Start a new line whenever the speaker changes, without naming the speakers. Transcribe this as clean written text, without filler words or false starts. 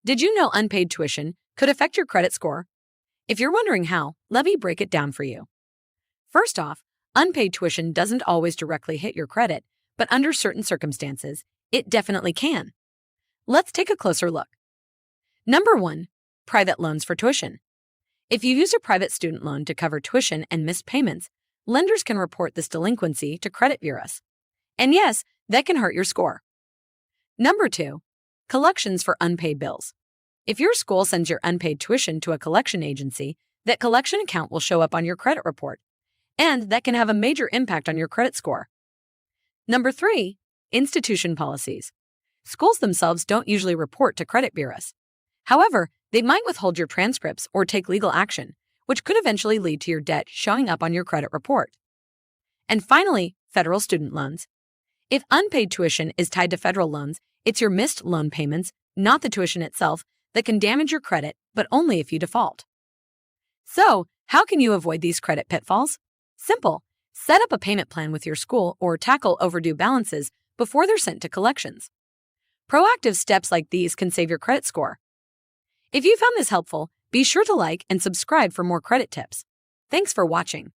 Did you know unpaid tuition could affect your credit score? If you're wondering how, let me break it down for you. First off, unpaid tuition doesn't always directly hit your credit, but under certain circumstances, it definitely can. Let's take a closer look. Number 1, private loans for tuition. If you use a private student loan to cover tuition and missed payments, lenders can report this delinquency to credit bureaus. And yes, that can hurt your score. Number 2, collections for unpaid bills. If your school sends your unpaid tuition to a collection agency, that collection account will show up on your credit report, and that can have a major impact on your credit score. Number 3, institution policies. Schools themselves don't usually report to credit bureaus. However, they might withhold your transcripts or take legal action, which could eventually lead to your debt showing up on your credit report. And finally, federal student loans. If unpaid tuition is tied to federal loans, it's your missed loan payments, not the tuition itself, that can damage your credit, but only if you default. So, how can you avoid these credit pitfalls? Simple. Set up a payment plan with your school or tackle overdue balances before they're sent to collections. Proactive steps like these can save your credit score. If you found this helpful, be sure to like and subscribe for more credit tips. Thanks for watching.